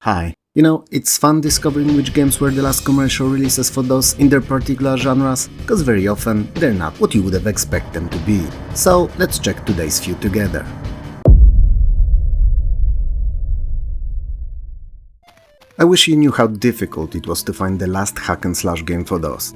Hi. It's fun discovering which games were the last commercial releases for those in their particular genres, cause very often they're not what you would have expected them to be. So let's check today's few together. I wish you knew how difficult it was to find the last hack-and-slash game for DOS.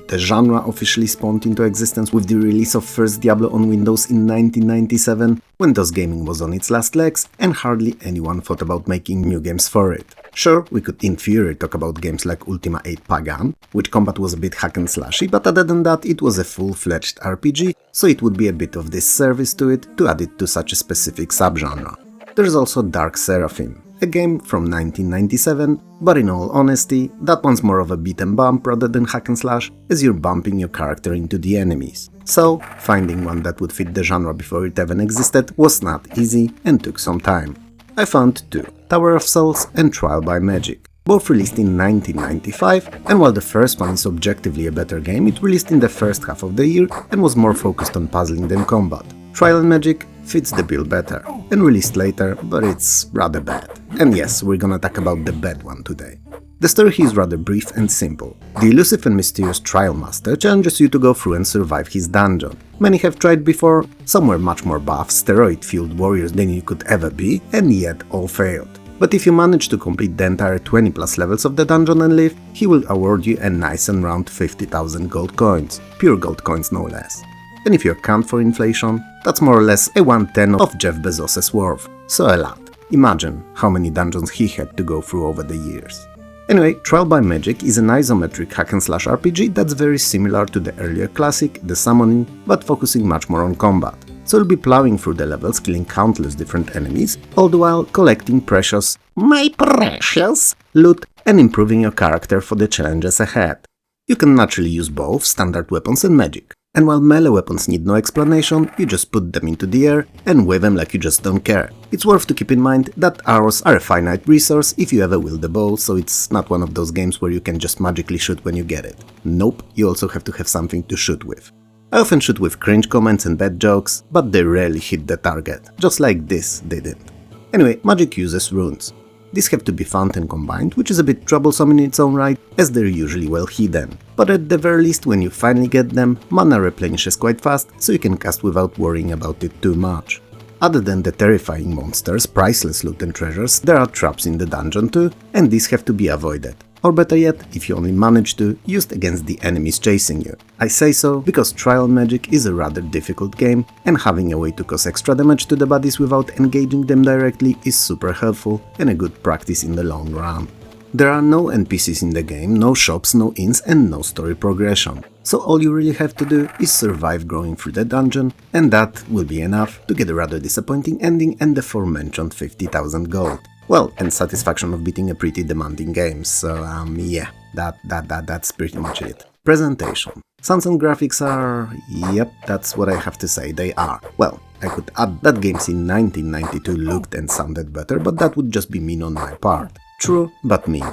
The genre officially spawned into existence with the release of first Diablo on Windows in 1997, when DOS gaming was on its last legs, and hardly anyone thought about making new games for it. Sure, we could in theory talk about games like Ultima 8 Pagan, which combat was a bit hack-and-slashy, but other than that it was a full-fledged RPG, so it would be a bit of disservice to it to add it to such a specific subgenre. There's also Dark Seraphim, a game from 1997, but in all honesty, that one's more of a beat and bump rather than hack and slash, as you're bumping your character into the enemies. So, finding one that would fit the genre before it even existed was not easy and took some time. I found two, Tower of Souls and Trial by Magic, both released in 1995, and while the first one is objectively a better game, it released in the first half of the year and was more focused on puzzling than combat. Trial and Magic fits the bill better, and released later, but it's rather bad. And yes, we're gonna talk about the bad one today. The story here is rather brief and simple. The elusive and mysterious Trial Master challenges you to go through and survive his dungeon. Many have tried before, some were much more buff, steroid-fueled warriors than you could ever be, and yet all failed. But if you manage to complete the entire 20 plus levels of the dungeon and live, he will award you a nice and round 50,000 gold coins, pure gold coins no less. And if you account for inflation, that's more or less a 1/10 of Jeff Bezos' worth, so a lot. Imagine how many dungeons he had to go through over the years. Anyway, Trial by Magic is an isometric hack-and-slash RPG that's very similar to the earlier classic, The Summoning, but focusing much more on combat. So you'll be plowing through the levels, killing countless different enemies, all the while collecting precious, my precious, loot and improving your character for the challenges ahead. You can naturally use both standard weapons and magic. And while melee weapons need no explanation, you just put them into the air and wave them like you just don't care. It's worth to keep in mind that arrows are a finite resource if you ever wield the bow, so it's not one of those games where you can just magically shoot when you get it. Nope, you also have to have something to shoot with. I often shoot with cringe comments and bad jokes, but they rarely hit the target, just like this didn't. Anyway, magic uses runes. These have to be found and combined, which is a bit troublesome in its own right, as they're usually well hidden. But at the very least, when you finally get them, mana replenishes quite fast, so you can cast without worrying about it too much. Other than the terrifying monsters, priceless loot and treasures, there are traps in the dungeon too, and these have to be avoided. Or better yet, if you only manage to, used against the enemies chasing you. I say so because Trial Magic is a rather difficult game, and having a way to cause extra damage to the bodies without engaging them directly is super helpful and a good practice in the long run. There are no NPCs in the game, no shops, no inns and no story progression. So all you really have to do is survive going through the dungeon, and that will be enough to get a rather disappointing ending and the aforementioned 50,000 gold. Well, and satisfaction of beating a pretty demanding game, so yeah, that's pretty much it. Presentation. Sounds and graphics are... yep, that's what I have to say, they are. Well, I could add that games in 1992 looked and sounded better, but that would just be mean on my part. True, but mean.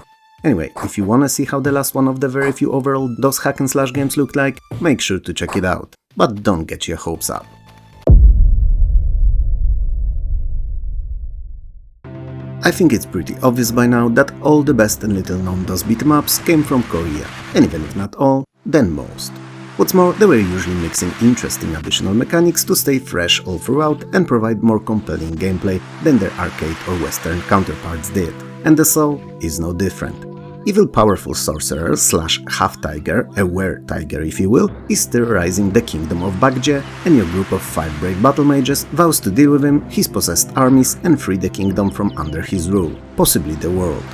Anyway, if you wanna see how the last one of the very few overall DOS hack-and-slash games looked like, make sure to check it out. But don't get your hopes up. I think it's pretty obvious by now that all the best and little known DOS beat'em-ups came from Korea, and even if not all, then most. What's more, they were usually mixing interesting additional mechanics to stay fresh all throughout and provide more compelling gameplay than their arcade or western counterparts did. And the Soul is no different. Evil powerful sorcerer slash half-tiger, a were-tiger if you will, is terrorizing the kingdom of Bagje, and your group of 5 brave battle mages vows to deal with him, his possessed armies and free the kingdom from under his rule, possibly the world.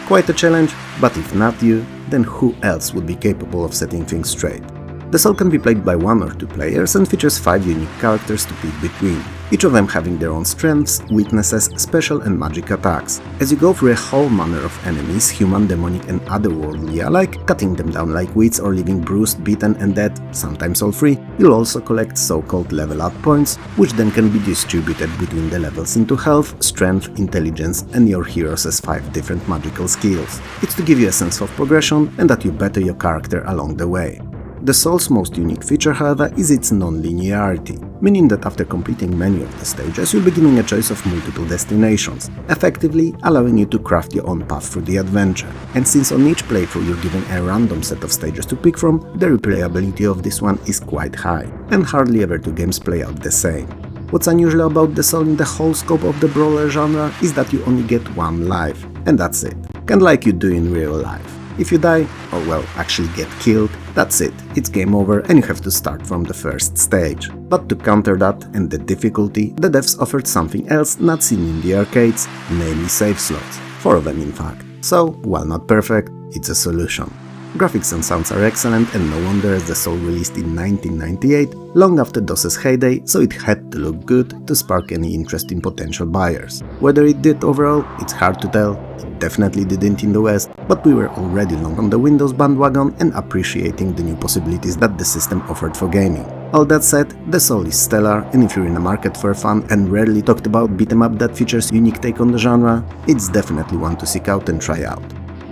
Quite a challenge, but if not you, then who else would be capable of setting things straight? The Soul can be played by 1 or 2 players and features 5 unique characters to pick between, each of them having their own strengths, weaknesses, special and magic attacks. As you go through a whole manner of enemies, human, demonic and otherworldly alike, cutting them down like weeds or leaving bruised, beaten and dead, sometimes all free, you'll also collect so-called level up points, which then can be distributed between the levels into health, strength, intelligence and your hero's 5 different magical skills. It's to give you a sense of progression and that you better your character along the way. The Soul's most unique feature, however, is its non-linearity, meaning that after completing many of the stages, you'll be given a choice of multiple destinations, effectively allowing you to craft your own path through the adventure. And since on each playthrough you're given a random set of stages to pick from, the replayability of this one is quite high, and hardly ever two games play out the same. What's unusual about the Soul in the whole scope of the brawler genre is that you only get one life, and that's it, kinda like you do in real life. If you die, or well, actually get killed, that's it, it's game over and you have to start from the first stage. But to counter that and the difficulty, the devs offered something else not seen in the arcades, namely save slots, 4 of them in fact. So, while not perfect, it's a solution. Graphics and sounds are excellent, and no wonder, as the Soul released in 1998, long after DOS's heyday, so it had to look good to spark any interest in potential buyers. Whether it did overall, it's hard to tell, it definitely didn't in the West, but we were already long on the Windows bandwagon and appreciating the new possibilities that the system offered for gaming. All that said, the Soul is stellar, and if you're in the market for fun and rarely talked about beat-em-up that features unique take on the genre, it's definitely one to seek out and try out.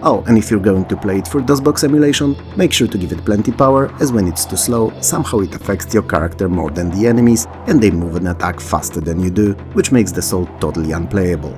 Oh, and if you're going to play it through DOSBox emulation, make sure to give it plenty power, as when it's too slow, somehow it affects your character more than the enemies, and they move and attack faster than you do, which makes the Soul totally unplayable.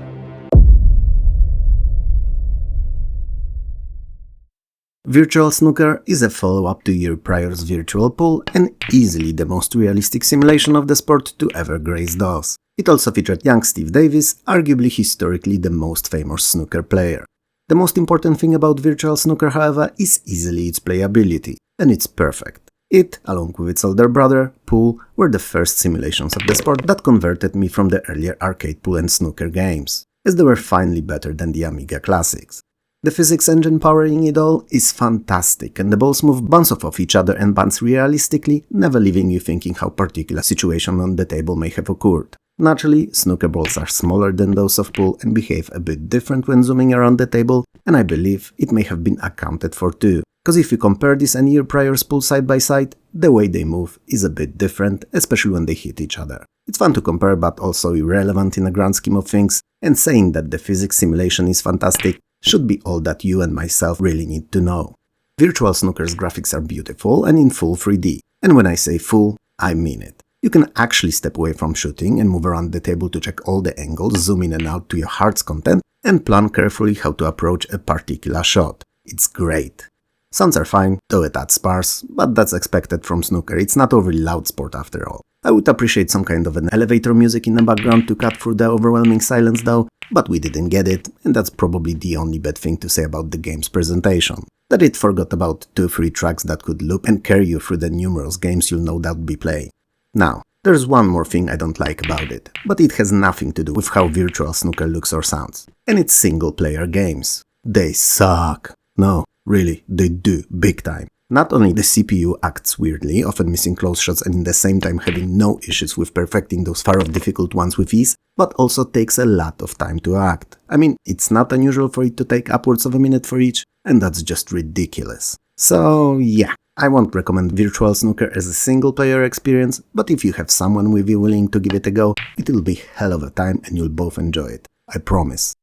Virtual Snooker is a follow-up to year prior's Virtual Pool, and easily the most realistic simulation of the sport to ever grace DOS. It also featured young Steve Davis, arguably historically the most famous snooker player. The most important thing about Virtual Snooker, however, is easily its playability, and it's perfect. It, along with its older brother, Pool, were the first simulations of the sport that converted me from the earlier arcade pool and snooker games, as they were finally better than the Amiga classics. The physics engine powering it all is fantastic, and the balls move bounce off each other and bounce realistically, never leaving you thinking how particular situation on the table may have occurred. Naturally, snooker balls are smaller than those of pool and behave a bit different when zooming around the table, and I believe it may have been accounted for too, cause if you compare this and year prior's pool side by side, the way they move is a bit different, especially when they hit each other. It's fun to compare, but also irrelevant in the grand scheme of things, and saying that the physics simulation is fantastic should be all that you and myself really need to know. Virtual Snooker's graphics are beautiful and in full 3D, and when I say full, I mean it. You can actually step away from shooting and move around the table to check all the angles, zoom in and out to your heart's content, and plan carefully how to approach a particular shot. It's great. Sounds are fine, though a tad sparse, but that's expected from snooker, it's not overly loud sport after all. I would appreciate some kind of an elevator music in the background to cut through the overwhelming silence though, but we didn't get it, and that's probably the only bad thing to say about the game's presentation. That it forgot about 2-3 tracks that could loop and carry you through the numerous games you'll no doubt be playing. Now, there's one more thing I don't like about it, but it has nothing to do with how Virtual Snooker looks or sounds, and it's single-player games. They suck. No, really, they do, big time. Not only the CPU acts weirdly, often missing close shots and in the same time having no issues with perfecting those far-off difficult ones with ease, but also takes a lot of time to act. I mean, it's not unusual for it to take upwards of a minute for each, and that's just ridiculous. So yeah, I won't recommend Virtual Snooker as a single-player experience, but if you have someone with you willing to give it a go, it'll be hell of a time and you'll both enjoy it. I promise.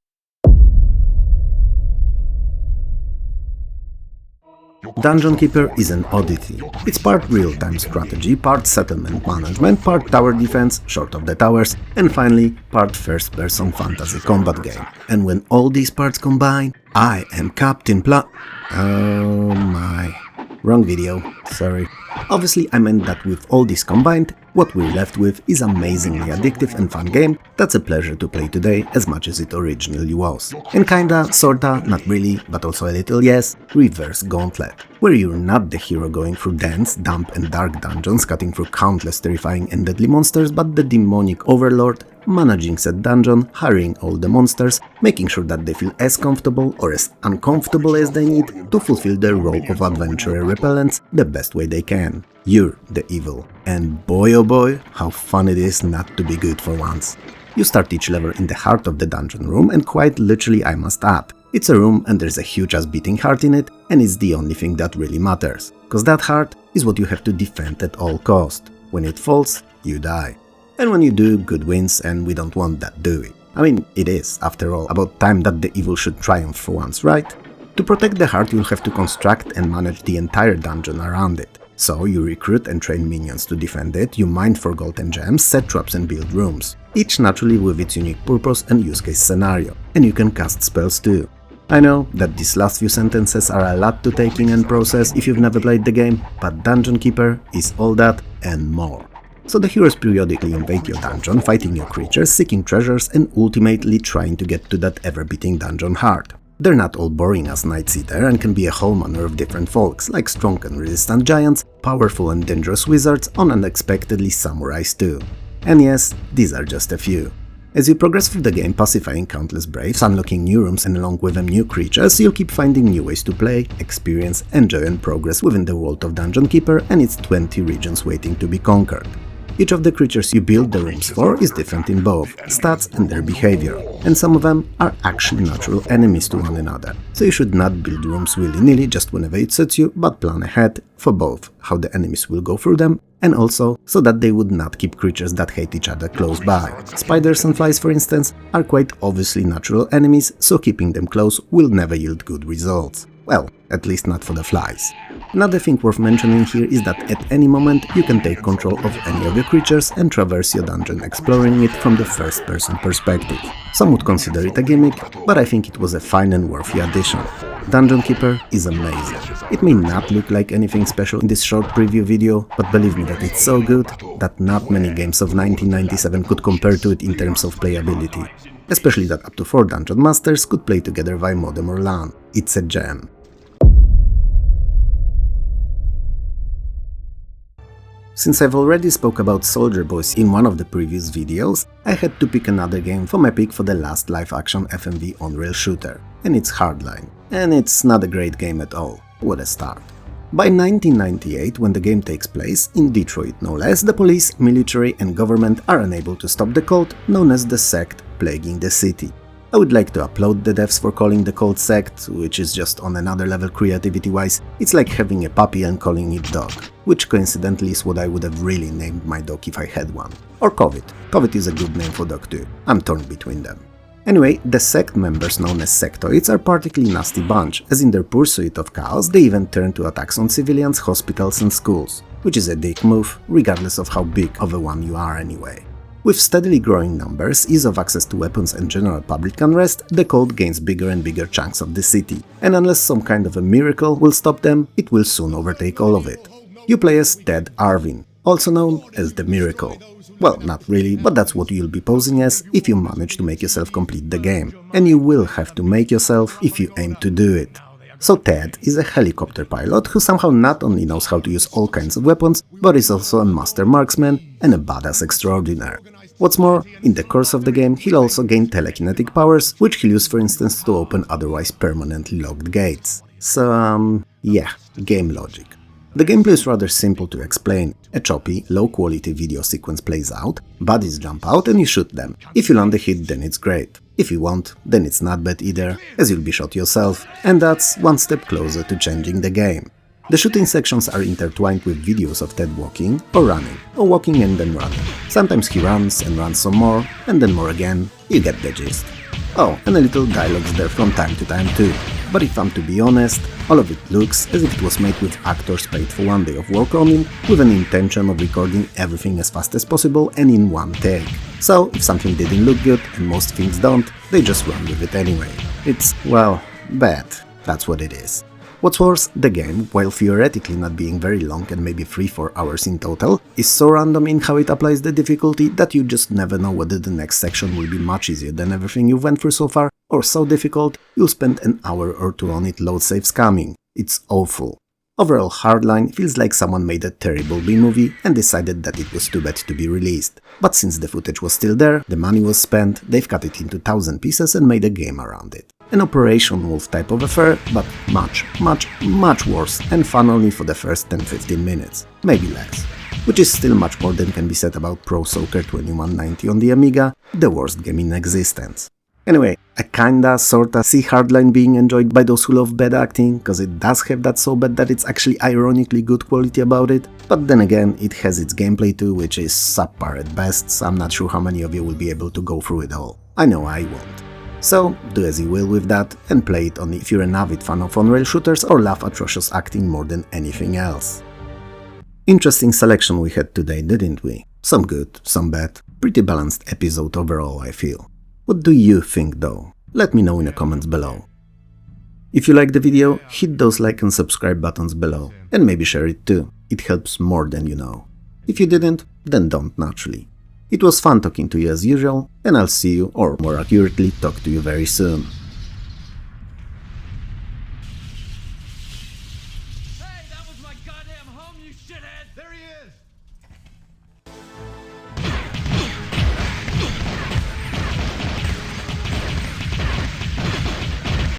Dungeon Keeper is an oddity. It's part real-time strategy, part settlement management, part tower defense, short of the towers, and finally, part first-person fantasy combat game. And when all these parts combine, I am Captain Oh my... Wrong video, sorry. Obviously I meant that with all this combined, what we're left with is amazingly addictive and fun game that's a pleasure to play today as much as it originally was. And kinda, sorta, not really, but also a little yes, Reverse Gauntlet, where you're not the hero going through dense, damp and dark dungeons cutting through countless terrifying and deadly monsters, but the demonic overlord managing said dungeon, hiring all the monsters, making sure that they feel as comfortable or as uncomfortable as they need to fulfill their role of adventurer repellents the best way they can. You're the evil. And boy oh boy, how fun it is not to be good for once. You start each level in the heart of the dungeon room, and quite literally I must add, it's a room and there's a huge ass beating heart in it, and it's the only thing that really matters. Cause that heart is what you have to defend at all cost. When it falls, you die. And when you do, good wins, and we don't want that, do we? I mean, it is, after all, about time that the evil should triumph for once, right? To protect the heart, you'll have to construct and manage the entire dungeon around it. So you recruit and train minions to defend it, you mine for gold and gems, set traps and build rooms, each naturally with its unique purpose and use case scenario, and you can cast spells too. I know that these last few sentences are a lot to take in and process if you've never played the game, but Dungeon Keeper is all that and more. So the heroes periodically invade your dungeon, fighting your creatures, seeking treasures and ultimately trying to get to that ever-beating dungeon heart. They're not all boring as Knights either and can be a whole manner of different folks, like strong and resistant giants, powerful and dangerous wizards, and unexpectedly samurais too. And yes, these are just a few. As you progress through the game, pacifying countless braves, unlocking new rooms and along with them new creatures, you'll keep finding new ways to play, experience, enjoy and progress within the world of Dungeon Keeper and its 20 regions waiting to be conquered. Each of the creatures you build the rooms for is different in both stats and their behavior, and some of them are actually natural enemies to one another, so you should not build rooms willy-nilly just whenever it suits you, but plan ahead for both how the enemies will go through them, and also so that they would not keep creatures that hate each other close by. Spiders and flies, for instance, are quite obviously natural enemies, so keeping them close will never yield good results. Well, at least not for the flies. Another thing worth mentioning here is that at any moment you can take control of any of your creatures and traverse your dungeon exploring it from the first-person perspective. Some would consider it a gimmick, but I think it was a fine and worthy addition. Dungeon Keeper is amazing. It may not look like anything special in this short preview video, but believe me that it's so good that not many games of 1997 could compare to it in terms of playability. Especially that up to 4 Dungeon Masters could play together via modem or LAN. It's a gem. Since I've already spoke about Soldier Boys in one of the previous videos, I had to pick another game for my pick for the last live-action FMV on-rail shooter, and it's Hardline. And it's not a great game at all. What a start. By 1998, when the game takes place, in Detroit no less, the police, military and government are unable to stop the cult known as the Sect plaguing the city. I would like to applaud the devs for calling the cult Sect, which is just on another level creativity-wise. It's like having a puppy and calling it dog, which coincidentally is what I would have really named my dog if I had one. Or Covid. Covid is a good name for dog too. I'm torn between them. Anyway, the Sect members known as sectoids are particularly nasty bunch, as in their pursuit of chaos they even turn to attacks on civilians, hospitals and schools, which is a dick move, regardless of how big of a one you are anyway. With steadily growing numbers, ease of access to weapons and general public unrest, the cult gains bigger and bigger chunks of the city, and unless some kind of a miracle will stop them, it will soon overtake all of it. You play as Ted Arvin, also known as the Miracle. Well, not really, but that's what you'll be posing as if you manage to make yourself complete the game, and you will have to make yourself if you aim to do it. So Ted is a helicopter pilot who somehow not only knows how to use all kinds of weapons, but is also a master marksman and a badass extraordinaire. What's more, in the course of the game he'll also gain telekinetic powers, which he'll use for instance to open otherwise permanently locked gates. So yeah, game logic. The gameplay is rather simple to explain. A choppy, low-quality video sequence plays out, buddies jump out and you shoot them. If you land a hit, then it's great. If you won't, then it's not bad either, as you'll be shot yourself, and that's one step closer to changing the game. The shooting sections are intertwined with videos of Ted walking or running, or walking and then running. Sometimes he runs and runs some more, and then more again. You get the gist. Oh, and a little dialogues there from time to time too. But if I'm to be honest, all of it looks as if it was made with actors paid for one day of work only, with an intention of recording everything as fast as possible and in one take. So if something didn't look good, and most things don't, they just run with it anyway. It's, well, bad. That's what it is. What's worse, the game, while theoretically not being very long and maybe 3-4 hours in total, is so random in how it applies the difficulty that you just never know whether the next section will be much easier than everything you've went through so far, or so difficult you'll spend an hour or two on it load save scamming. It's awful. Overall, Hardline feels like someone made a terrible B-movie and decided that it was too bad to be released. But since the footage was still there, the money was spent, they've cut it into 1000 pieces and made a game around it. An Operation Wolf type of affair, but much worse and fun only for the first 10-15 minutes, maybe less. Which is still much more than can be said about Pro Soccer 2190 on the Amiga, the worst game in existence. Anyway, I kinda sorta see Hardline being enjoyed by those who love bad acting, cause it does have that so bad that it's actually ironically good quality about it, but then again it has its gameplay too, which is subpar at best, so I'm not sure how many of you will be able to go through it all. I know I won't. So, do as you will with that, and play it only if you're an avid fan of on-rail shooters or love atrocious acting more than anything else. Interesting selection we had today, didn't we? Some good, some bad. Pretty balanced episode overall, I feel. What do you think though? Let me know in the comments below. If you liked the video, hit those like and subscribe buttons below, and maybe share it too. It helps more than you know. If you didn't, then don't naturally. It was fun talking to you as usual, and I'll see you, or more accurately, talk to you very soon.